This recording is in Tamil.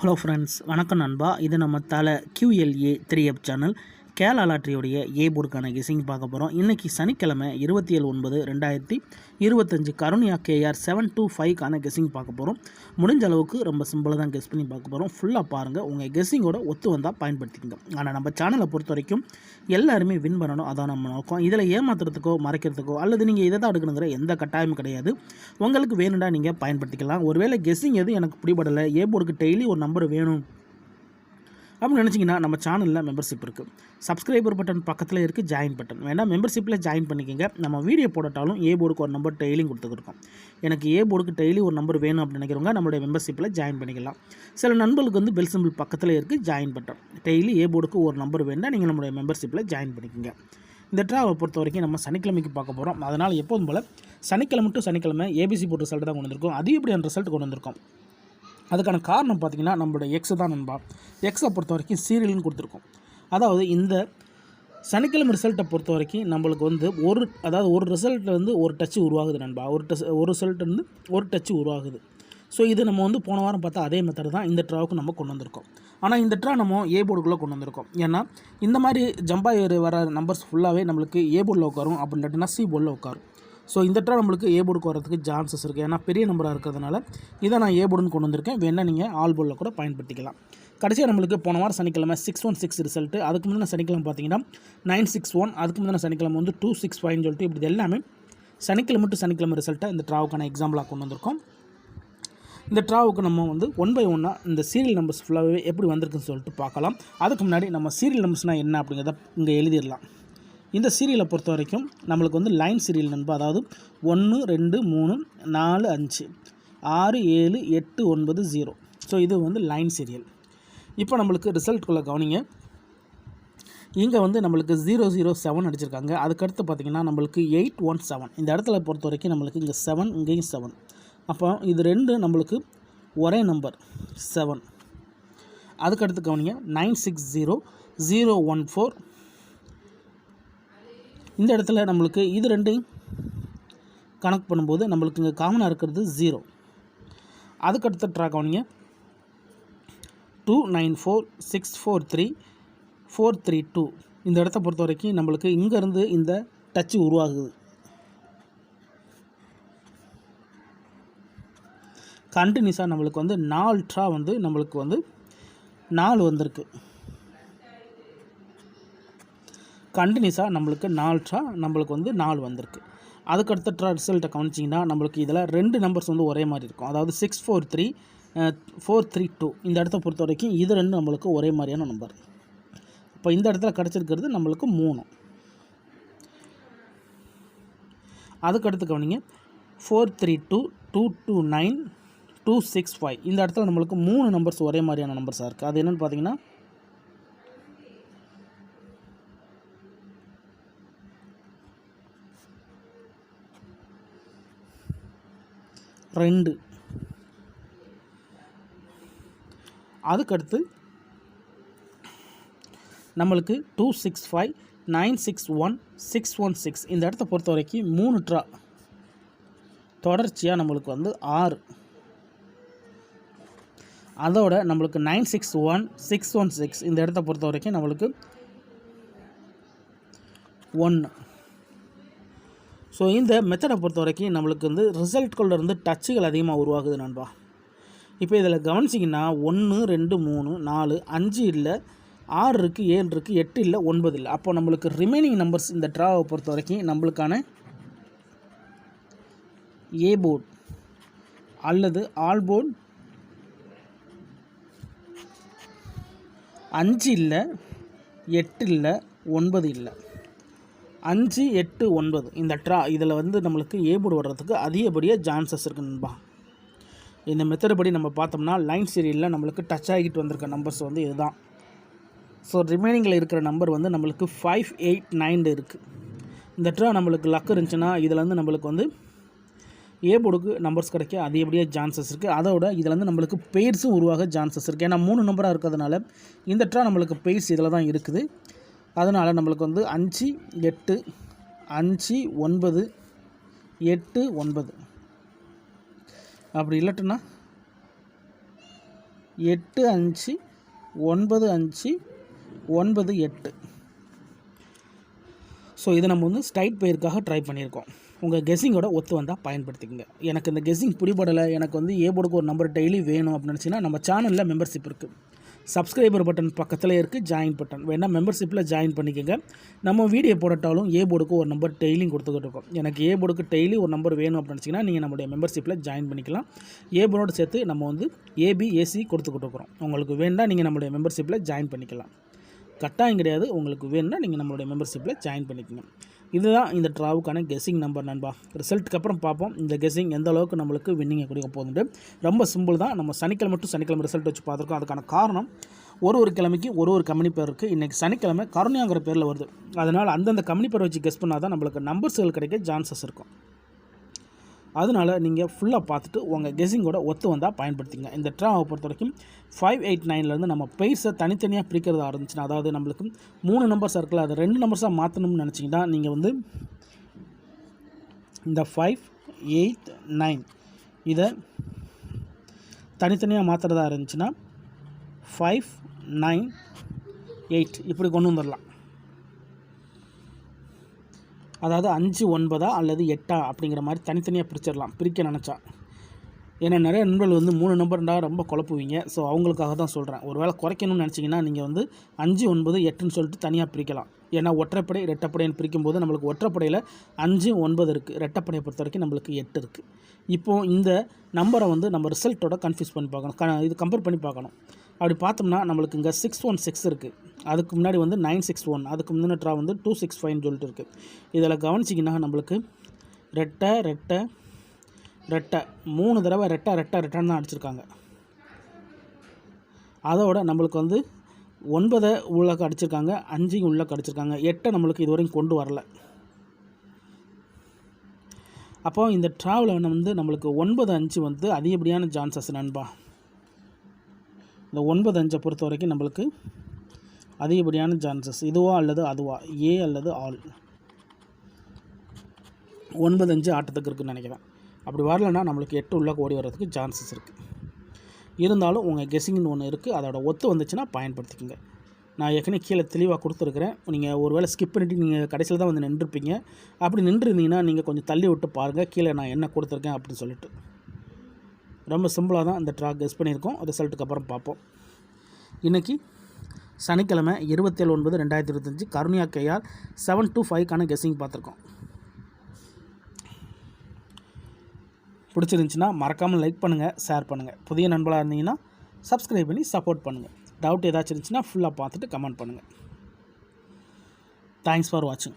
ஹலோ ஃப்ரெண்ட்ஸ், வணக்கம் நண்பா. இது நம்ம தலை QLA 3F சேனல் கேரளா லாட்டரியோடைய போர்டுக்கான கெஸிங் பார்க்க போகிறோம். இன்றைக்கி சனிக்கிழமை 27/9/2025 கருணியா KR 725க்கான கெஸிங் பார்க்க போகிறோம். முடிஞ்ச அளவுக்கு ரொம்ப சிம்பிளாக தான் கெஸ் பண்ணி பார்க்க போகிறோம். ஃபுல்லாக பாருங்கள், உங்கள் கெஸ்ஸிங்கோட ஒத்து வந்தால் பயன்படுத்திக்கங்க. ஆனால் நம்ம சேனலை பொறுத்த வரைக்கும் எல்லாருமே வின் பண்ணணும், அதான் நம்ம நோக்கம். இதில் ஏமாத்துறதுக்கோ மறைக்கிறதுக்கோ அல்லது நீங்கள் இதை தான் எடுக்கணுங்கிற எந்த கட்டாயமும் கிடையாது. உங்களுக்கு வேணும்னா நீங்கள் பயன்படுத்திக்கலாம். ஒருவேளை கெஸ்ஸிங் எதுவும் எனக்கு பிடிபடலை, போர்டுக்கு டெய்லி ஒரு நம்பர் வேணும் அப்படின்னு நினச்சிங்கன்னா நம்ம சேனலில் மெம்பர்ஷிப் இருக்குது. சப்ஸ்கிரைபர் பட்டன் பக்கத்தில் இருக்குது, ஜாயின் பட்டன் வேணால் மெம்பர்ஷிப்பில் ஜாயின் பண்ணிக்கோங்க. நம்ம வீடியோ போட்டாலும் போர்டுக்கு ஒரு நம்பர் டெய்லியும் கொடுத்துருக்கோம். எனக்கு போர்டுக்கு டெய்லி ஒரு நம்பர் வேணும் அப்படின்னு நினைக்கிறவங்க நம்மளுடைய மெம்பர்ஷிப்பில் ஜாயின் பண்ணிக்கலாம். சில நண்பர்களுக்கு வந்து பெல் சிம்பிள் பக்கத்தில் இருக்குது, ஜாயின் பட்டன். டெய்லி போர்டுக்கு ஒரு நம்பர் வேணால் நீங்கள் நம்மளுடைய மெம்பர்ஷிப்பில் ஜாயின் பண்ணிக்கோங்க. இந்த ட்ராவை பொறுத்த வரைக்கும் நம்ம சனிக்கிழமைக்கு பார்க்க போகிறோம். அதனால் எப்போதும் போல் சனிக்கிழமை டு சனிக்கிழமை ABC போர்டு ரிசல்ட் தான் கொண்டு வந்திருக்கோம். அதிகப்படியான ரிசல்ட் கொண்டு வந்திருக்கோம். அதுக்கான காரணம் பார்த்திங்கன்னா நம்மளோட எக்ஸ் தான் நண்பா. எக்ஸை பொறுத்த வரைக்கும் சீரியல்னு கொடுத்துருக்கோம். அதாவது இந்த சனிக்கிழமை ரிசல்ட்டை பொறுத்த வரைக்கும் நம்மளுக்கு வந்து ஒரு ரிசல்ட்டில் வந்து ஒரு டச்சு உருவாகுது நண்பா. ஒரு ரிசல்ட் வந்து ஒரு டச்சு உருவாகுது. ஸோ இது நம்ம வந்து போன வாரம் பார்த்தா அதே மெத்தட் தான் இந்த ட்ராவுக்கு நம்ம கொண்டு வந்திருக்கோம். ஆனால் இந்த ட்ரா நம்ம போர்டுக்குள்ளே கொண்டு வந்திருக்கோம். ஏன்னா இந்த மாதிரி ஜம்பாக வர நம்பர்ஸ் ஃபுல்லாகவே நம்மளுக்கு போர்டில் உட்காரும், அப்படின்னா C போர்டில் உட்காரும். ஸோ இந்த ட்ரா நம்மளுக்கு போர்டுக்கு வரதுக்கு சான்சஸ் இருக்குது. ஏன்னா பெரிய நம்பராக இருக்கிறதுனால இதை நான் போர்டுன்னு கொண்டு வந்திருக்கேன். வேணால் நீங்கள் ஆல் போர்டில் கூட பயன்படுத்திக்கலாம். கடைசியாக நம்மளுக்கு போன வாரம் சனிக்கிழமை 616 ரிசல்ட்டு, அதுக்கு முந்தின சனிக்கிழமை பார்த்தீங்கன்னா 961, அதுக்கு முந்தின சனிக்கிழமை வந்து 265 சொல்லிட்டு இப்படி எல்லாமே சனிக்கிழமை டு சனிக்கிழமை ரிசல்ட்டை இந்த ட்ராவுக்கான எக்ஸாம்பிளாக கொண்டு வந்திருக்கோம். இந்த ட்ராவுக்கு நம்ம வந்து 1 by 1 இந்த சீரியல் நம்பர்ஸ் ஃபுல்லாகவே எப்படி வந்திருக்குன்னு சொல்லிட்டு பார்க்கலாம். அதுக்கு முன்னாடி நம்ம சீரியல் நம்பர்ஸ்னால் என்ன அப்படிங்கிறத இங்கே எழுதிடலாம். இந்த சீரியலை பொறுத்த வரைக்கும் நம்மளுக்கு வந்து லைன் சீரியல் நண்பா. அதாவது 1 2 3 4 5 6 7 8 9 0. ஸோ இது வந்து லைன் சீரியல். இப்போ நம்மளுக்கு ரிசல்ட்டுக்குள்ளே கவனிங்க. இங்கே வந்து நம்மளுக்கு 007 அடிச்சிருக்காங்க. அதுக்கடுத்து பார்த்திங்கன்னா நம்மளுக்கு 817. இந்த இடத்துல பொறுத்த வரைக்கும் நம்மளுக்கு இங்கே 7, இங்கேயும் 7. அப்போ இது ரெண்டு நம்மளுக்கு ஒரே நம்பர் 7. அதுக்கடுத்து கவனிங்க 960 014. இந்த இடத்துல நம்மளுக்கு இது ரெண்டையும் கனெக்ட் பண்ணும்போது நம்மளுக்கு இங்கே காமனாக இருக்கிறது 0. அதுக்கடுத்த ட்ரா கவனிங்க 294 643 432. இந்த இடத்த பொறுத்த வரைக்கும் நம்மளுக்கு இங்கேருந்து இந்த டச்சு உருவாகுது. கண்டினியூஸாக நம்மளுக்கு வந்து 4 ட்ரா வந்து நம்மளுக்கு வந்து 4 வந்திருக்கு. கண்டினியூஸாக நம்மளுக்கு 4 ட்ரா நம்மளுக்கு வந்து 4 வந்திருக்கு. அதுக்கடுத்த ட்ரா ரிசல்ட்டை கவனிச்சிங்கன்னா நம்மளுக்கு இதில் 2 நம்பர்ஸ் வந்து ஒரே மாதிரி இருக்கும். அதாவது 643 432. இந்த இடத்த பொறுத்த வரைக்கும் இது 2 நம்மளுக்கு ஒரே மாதிரியான நம்பர். இப்போ இந்த இடத்துல கிடச்சிருக்கிறது நம்மளுக்கு 3. அதுக்கடுத்து கவனிங்க 432 229 265. இந்த இடத்துல நம்மளுக்கு 3 நம்பர்ஸ் ஒரே மாதிரியான நம்பர்ஸாக இருக்குது. அது என்னென்னு பார்த்தீங்கன்னா 2. அதுக்கடுத்து நம்மளுக்கு 265 961 616. இந்த இடத்த பொறுத்த வரைக்கும் 3 ட்ரா தொடர்ச்சியாக நம்மளுக்கு வந்து 6. அதோட நம்மளுக்கு 961 616. இந்த இடத்த பொறுத்த வரைக்கும் நம்மளுக்கு 1. ஸோ இந்த மெத்தடை பொறுத்த வரைக்கும் நம்மளுக்கு வந்து ரிசல்ட்குள்ளேருந்து டச்சுகள் அதிகமாக உருவாகுது நண்பா. இப்போ இதில் கவனிச்சிங்கன்னா 1 2 3 4 5 இல்லை, 6 இருக்குது, 7 இருக்குது, 8 இல்லை, 9 இல்லை. அப்போ நம்மளுக்கு ரிமைனிங் நம்பர்ஸ் இந்த ட்ராவை பொறுத்த வரைக்கும் நம்மளுக்கான போர்டு அல்லது ஆல் போர்டு 5 இல்லை, 8 இல்லை, 9 இல்லை, 5 8 9. இந்த ட்ரா இதில் வந்து நம்மளுக்கு போர்டு வர்றதுக்கு அதிகப்படியாக சான்சஸ் இருக்குது நண்பா. இந்த மெத்தட் படி நம்ம பார்த்தோம்னா லைன் சீரியலில் நம்மளுக்கு டச் ஆகிட்டு வந்திருக்க நம்பர்ஸ் வந்து இதுதான். ஸோ ரிமைனிங்கில் இருக்கிற நம்பர் வந்து நம்மளுக்கு 5 8 9 இருக்குது. இந்த ட்ரா நம்மளுக்கு லக் இருந்துச்சுன்னா இதில் வந்து நம்மளுக்கு வந்து போர்டுக்கு நம்பர்ஸ் கிடைக்க அதிகப்படியாக சான்சஸ் இருக்குது. அதோட இதில் வந்து நம்மளுக்கு பெய்ட்ஸும் உருவாக சான்சஸ் இருக்குது. ஏன்னா 3 நம்பராக இருக்கிறதுனால இந்த ட்ரா நம்மளுக்கு பெய்ட்ஸ் இதில் தான் இருக்குது. அதனால் நம்மளுக்கு வந்து 5 8 5 9 8 9. அப்படி இல்லட்டுன்னா 8 5 9 5 9 8. ஸோ இது நம்ம வந்து ஸ்ட்ரைட் பேருக்காக ட்ரை பண்ணியிருக்கோம். உங்கள் கெஸ்ஸிங்கோட ஒத்து வந்தால் பயன்படுத்திக்கங்க. எனக்கு இந்த கெஸ்ஸிங் பிடிபடலை, எனக்கு வந்து ஏ போர்டுக்கு ஒரு நம்பர் டெய்லி வேணும் அப்படின்னு நினச்சிங்கன்னா நம்ம சேனலில் மெம்பர்ஷிப் இருக்குது. சப்ஸ்கிரைபர் பட்டன் பக்கத்தில் இருக்குது, ஜாயின் பட்டன் வேணால் மெம்பர்ஷிப்பில் ஜாயின் பண்ணிக்கோங்க. நம்ம வீடியோ போடட்டாலும் ஏ போர்டுக்கு ஒரு நம்பர் டெய்லியும் கொடுத்துக்கிட்டு இருக்கோம். எனக்கு ஏ போர்டுக்கு டெய்லி ஒரு நம்பர் வேணும் அப்படின்னு நினச்சிங்கன்னா நீங்கள் நம்மளுடைய மெம்பர்ஷிப்பில் ஜாயின் பண்ணிக்கலாம். ஏ போர்டோடு சேர்த்து நம்ம வந்து ஏபி ஏசி கொடுத்துக்கிட்டு இருக்கிறோம். உங்களுக்கு வேண்டாம் நீங்கள் நம்மளுடைய மெம்பர்ஷிப்பில் ஜாயின் பண்ணிக்கலாம். கட்டாயம் கிடையாது, உங்களுக்கு வேணும்னா நீங்கள் நம்மளுடைய மெம்பர்ஷிப்பில் ஜாயின் பண்ணிக்கோங்க. இதுதான் இந்த ட்ராவுக்கான கெஸ்ஸிங் நம்பர் நண்பா. ரிசல்ட்டுக்கு அப்புறம் பார்ப்போம் இந்த கெஸ்ஸிங் எந்த அளவுக்கு நம்மளுக்கு வின்னிங்கை கொடுக்க போகுதுண்டு. ரொம்ப சிம்பிள் தான். நம்ம சனிக்கிழமை ரிசல்ட் வச்சு பார்த்துருக்கோம். அதுக்கான காரணம் ஒரு கிழமைக்கு ஒரு கம்பெனி பேர் இருக்குது. இன்றைக்கி சனிக்கிழமை கருணையாங்கிற பேரில் வருது. அதனால் அந்தந்த கம்பெனி பேர் வச்சு கெஸ் பண்ணால் தான் நம்மளுக்கு நம்பர்ஸ்கள் கிடைக்க சான்சஸ் இருக்கும். அதனால் நீங்கள் ஃபுல்லாக பார்த்துட்டு உங்கள் கெஸ்ஸிங்கோட ஒத்து வந்தால் பயன்படுத்திங்க. இந்த ட்ராவை பொறுத்த வரைக்கும் 589லேருந்து நம்ம பெயர்ஸை தனித்தனியாக பிரிக்கிறதா இருந்துச்சுன்னா, அதாவது நம்மளுக்கு 3 நம்பர்ஸ் இருக்குல்ல, அதை 2 நம்பர்ஸாக மாற்றணும்னு நினச்சிங்கன்னா நீங்கள் வந்து இந்த 5 8 9 இதை தனித்தனியாக மாற்றுறதா இருந்துச்சுன்னா 5 9 8 இப்படி கொண்டு வந்துடலாம். அதாவது 5 9 அல்லது 8 அப்படிங்கிற மாதிரி தனித்தனியாக பிரிச்சிடலாம், பிரிக்க நினச்சா. ஏன்னா நிறைய நண்பர்கள் வந்து 3 நம்பர்ண்டா ரொம்ப குழப்புவீங்க. ஸோ அவங்களுக்காக தான் சொல்கிறேன். ஒரு வேளை குறைக்கணும்னு நினச்சிங்கன்னா நீங்கள் வந்து 5 9 8ன்னு சொல்லிட்டு தனியாக பிரிக்கலாம். ஏன்னா ஒற்றைப்படை ரெட்டப்படைன்னு பிரிக்கும்போது நம்மளுக்கு ஒற்றைப்படையில் 5 9 இருக்குது, ரெட்டப்படையை பொறுத்த வரைக்கும் நம்மளுக்கு 8 இருக்குது. இப்போது இந்த நம்பரை வந்து நம்ம ரிசல்ட்டோட கன்ஃபியூஸ் பண்ணி பார்க்கணும், இது கம்பேர் பண்ணி பார்க்கணும். அப்படி பார்த்தோம்னா நம்மளுக்கு இங்கே 616 இருக்குது, அதுக்கு முன்னாடி வந்து 961, அதுக்கு முந்தின ட்ரா வந்து 265 சொல்லிட்டு இருக்குது. இதில் கவனிச்சிங்கன்னா நம்மளுக்கு ரெட்டை 3 தடவை ரெட்டான்னு தான் அடிச்சிருக்காங்க. அதோட நம்மளுக்கு வந்து 9 உள்ளக்க அடிச்சிருக்காங்க, 5 உள்ளக்க அடிச்சிருக்காங்க, 8 நம்மளுக்கு இது வரைக்கும் கொண்டு வரல. அப்போ இந்த ட்ராவில் வந்து நம்மளுக்கு 9 5 வந்து அதிகப்படியான சான்சஸ் நண்பா. இந்த 9 5 பொறுத்த வரைக்கும் நம்மளுக்கு அதிகப்படியான சான்சஸ் இதுவா அல்லது அதுவா, ஏ அல்லது ஆல். 9 5 ஆட்டத்துக்கு இருக்குதுன்னு நினைக்கிறேன். அப்படி வரலைன்னா நம்மளுக்கு 8 உள்ளே ஓடி வர்றதுக்கு சான்சஸ் இருக்குது. இருந்தாலும் உங்கள் கெஸ்ஸிங்னு ஒன்று இருக்குது, அதோட ஒத்து வந்துச்சுன்னா பயன்படுத்திக்கோங்க. நான் ஏற்கனவே கீழே தெளிவாக கொடுத்துருக்குறேன். நீங்கள் ஒரு வேளை ஸ்கிப் பண்ணிவிட்டு நீங்கள் கடைசியில் தான் வந்து நின்றுருப்பீங்க. அப்படி நின்றுருந்தீங்கன்னா நீங்கள் கொஞ்சம் தள்ளி விட்டு பாருங்கள் கீழே நான் என்ன கொடுத்துருக்கேன் அப்படின்னு சொல்லிட்டு. ரொம்ப சிம்பிளாக தான் இந்த ட்ரா கெஸ் பண்ணியிருக்கோம். ரிசல்ட்டுக்கு அப்புறம் பார்ப்போம். இன்றைக்கி சனிக்கிழமை 27/9/2025 கருணையா கேஆர் 725க்கான கெஸ்ஸிங் பார்த்துருக்கோம். பிடிச்சிருந்துச்சின்னா மறக்காமல் லைக் பண்ணுங்கள், ஷேர் பண்ணுங்கள். புதிய நண்பர்களாக இருந்தீங்கன்னா சப்ஸ்கிரைப் பண்ணி சப்போர்ட் பண்ணுங்கள். டவுட் ஏதாச்சும் இருந்துச்சுன்னா ஃபுல்லாக பார்த்துட்டு கமெண்ட் பண்ணுங்கள். தேங்க்ஸ் ஃபார் வாட்சிங்.